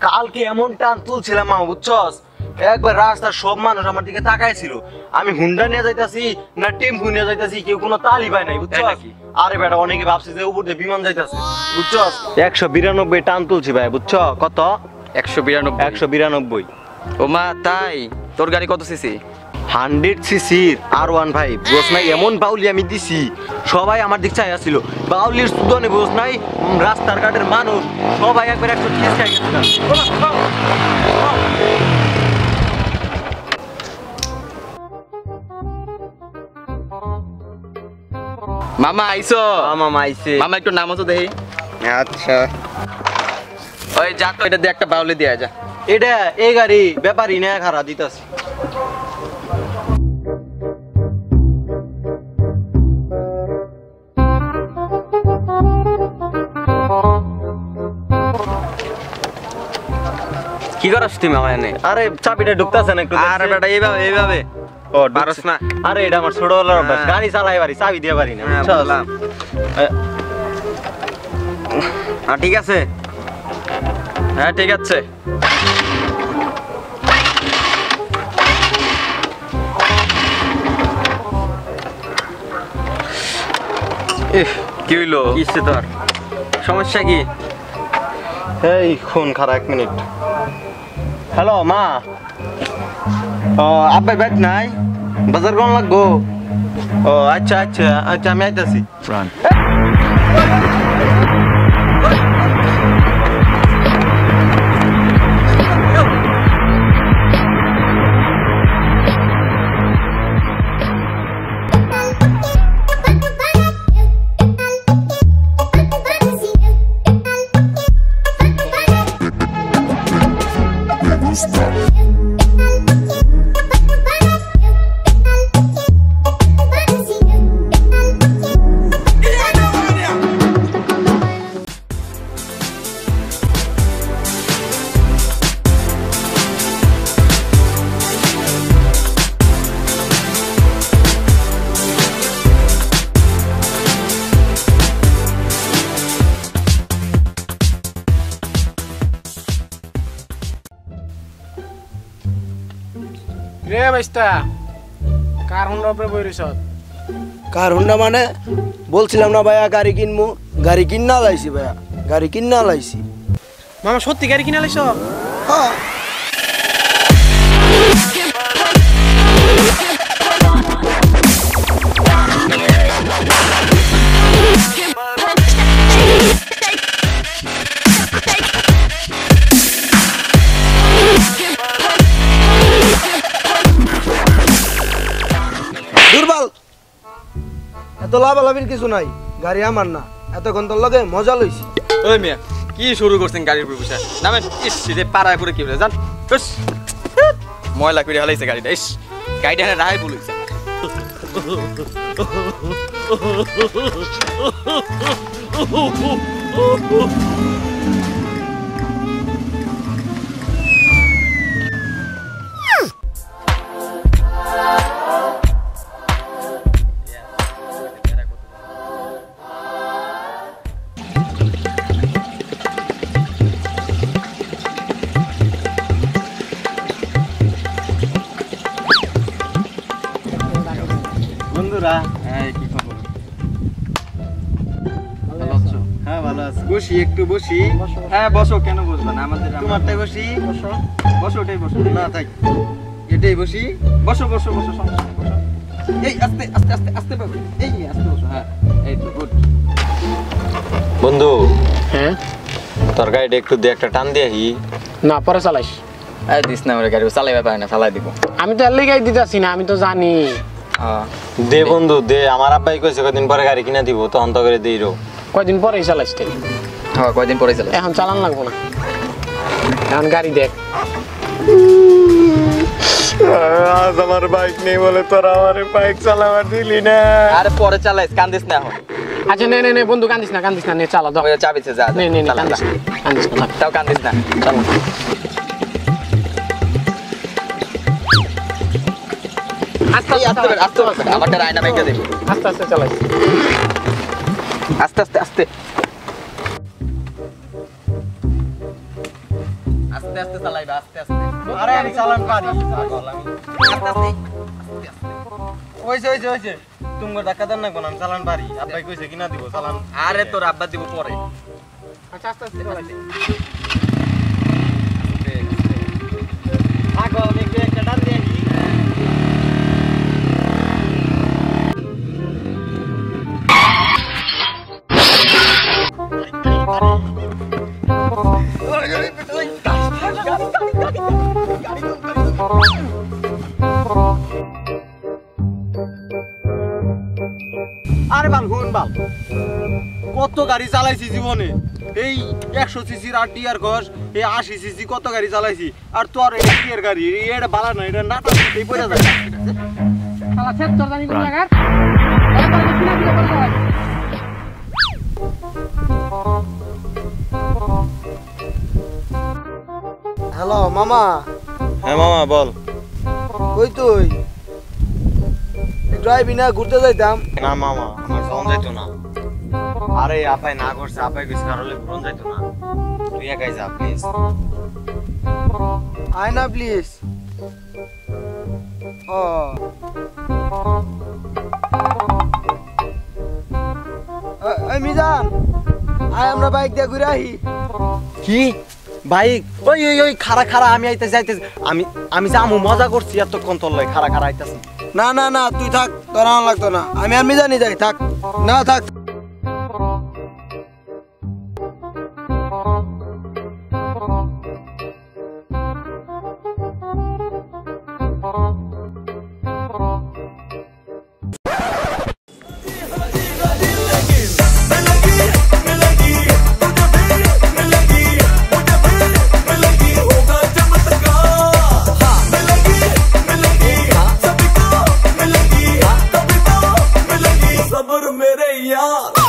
কালকে এমন টান তুলছিলাম মা বুঝছস, একবার রাস্তার সব মানুষ আমার দিকে তাকাইছিল। আমি হুন্ডা নিয়ে যাইতাছি না টেম্পু নিয়ে যাইতাছি, কেউ কোনো তালি পায় নাই বুঝছস। আরে বেটা অনেকে ভাবছে যে উপর দিয়ে বিমান যাইতাছে বুঝছস। 192 টান তুলছি ভাই বুঝছ। কত? 192। ও মা তাই? তোর গাড়ি কত সিসি? 100 সিসির R15 বুঝছ নাই? এমন বাউলি আমি দিছি, সবাই আমার দিক চাই আসছিল। বাউলির সুদনে বুঝছ নাই, রাস্তার ঘাটের মানুষ সবাই একবার 130 খাই গেছিল। মামা আইছো? মামা আইছে। মামা একটু নামো তো দেখি। আচ্ছা ওই যা তো এটা দিয়ে একটা বাউলি দিয়ে যা। এটা এই গাড়ি ব্যাপারই না খারাপ দিতাছি। কি করছ তুমি আমার এনে? আরে চাবিটা ঢুকতাছে না একটু। আরে বেটা এইভাবে ও পারছ না? আরে এটা আমার ছোটবেলার অভ্যাস, গাড়ি চালাই পারি, চাবি দিয়ে পারি না। বুঝলাম। ঠিক আছে, হ্যাঁ ঠিক আছে। কি হইলো? কিসে তোর সমস্যা কি? এই খুন খারাপ, 1 মিনিট। হ্যালো মা, ও আব্বাই ব্যাট নাই, বাজার কোন লাগবো? ও আচ্ছা আচ্ছা আচ্ছা আমি আইতাছি। রে বাইস্তা, কার হুন্ডা উপরে বই রইছ? কার হুন্ডা মানে? বলছিলাম না ভাইয়া গাড়ি কিনবো, গাড়ি কিনা লাইছি ভাইয়া, গাড়ি কিনা লাইছি। মামা সত্যি গাড়ি কিনা লাইছ? হ্যাঁ। দুর্বল, এত লাভালাভির কিছু নাই, গাড়ি আমার না। এতক্ষণ তোর লগে মজা লইছি। ওই মিয়া কি শুরু করছেন গাড়ির উপরে বসে? নামেন। ইস রে পাড়া করে কি বলে জান? ইস ময়লা করে হালাইছে গাড়িটা। ইস গাড়িটা এখানে রাহাই বলেছে। বন্ধুরা, কি খবর? ভালো আছো? হ্যাঁ ভালো আছি। বসি একটু বসি। হ্যাঁ বসো, কেন বসবা না? আমাদের তোমারটাই বসি। বসো। বসো, ওটাই বসো। না থাক, এটাই বসি। বসো বসো বসো, সমস্যা নেই, বসো। এই আস্তে আস্তে আস্তে আস্তে পাবে। এই আস্তে বসো। হ্যাঁ এই তো গুড। বন্ধু হ্যাঁ, তোর গাড়িটা একটু দিয়ে একটা টান দিয়ে আহি। না পরে চালাইস। এই দিস না, ওরে গাড়ি চালাইবা পারে না, চালাই দিব। আমি তো এর লেগাই দিতাছি না, আমি তো জানি। দে বন্ধু দে, আমার আব্বাই কইছে কদিন পরে গাড়ি কিনা দিব, তখন তো করে দেই রো। কয়দিন পরেই চালাইস তাই? হ্যাঁ কয়দিন পরে চালাই। এখন চালান লাগবো না, এখন গাড়ি দেখ। আজ আমার বাইক নেই বলে তোরা আমার বাইক চালাবার দিলি না। আরে পরে চালাইস, কান্দিস না এখন। আচ্ছা নে নে নে বন্ধু, কান্দিস না কান্দিস না, নে চালা দাও। ওই চাবিছে যা। নে নে নে, চালা, কান্দিস না কান্দিস না, তাও কান্দিস না। চালা। আস্তে এই আস্তে বের, আস্তে বের। আমারটা আয়না বাইকটা দেব। আস্তে আস্তে চালাইস। আস্তে আস্তে আস্তে আস্তে আস্তে চালাইবা আস্তে আস্তে আরে আমি চালান পারি পাগল আমি আস্তে আস্তে হইছে তুমি ধাক্কা দেন না কোন আমি চালান পারি আব্বাই কইছে কিনা দিব চালান আরে তোর আব্বা দিব পরে আচ্ছা আস্তে আস্তে চালাইতে পাগল আমি একটু একটা টান দিয়ে আসি। আরে বাল হুন বাল কত গাড়ি চালাইছি জীবনে এই 100 সিসির আর টিয়ার ঘষ এই 80 সিসি কত গাড়ি চালাইছি আর তোর এই টিয়ার গাড়ি এটা বালা না এটা নাটা এই পড়ে যায় শালা সেট তোর জানি কোন জায়গা একবার কিনা দিলে বলতে হয় হ্যালো মামা হ্যাঁ মামা বল কই তুই ড্রাইভিং না ঘুরতে যাইতাম না মামা আমার ফোন যাইতো না আরে আপাই না করছে আপাই কিছু কারণে ফোন যাইতো না তুই একাই যা প্লিজ আয় না প্লিজ ও এই মিজান আয় আমরা বাইক দিয়ে ঘুরে আহি কি বাইক ওই ওই ওই খাড়া খাড়া আমি আইতেছি যাইতেছি আমি যামু মজা করছি এতক্ষণ তোর লাই খাড়া খাড়া আইতেছি না না না তুই থাক তোর আমার লাগতো না আমি আর মিজানি যাই থাক না থাক मेरे यार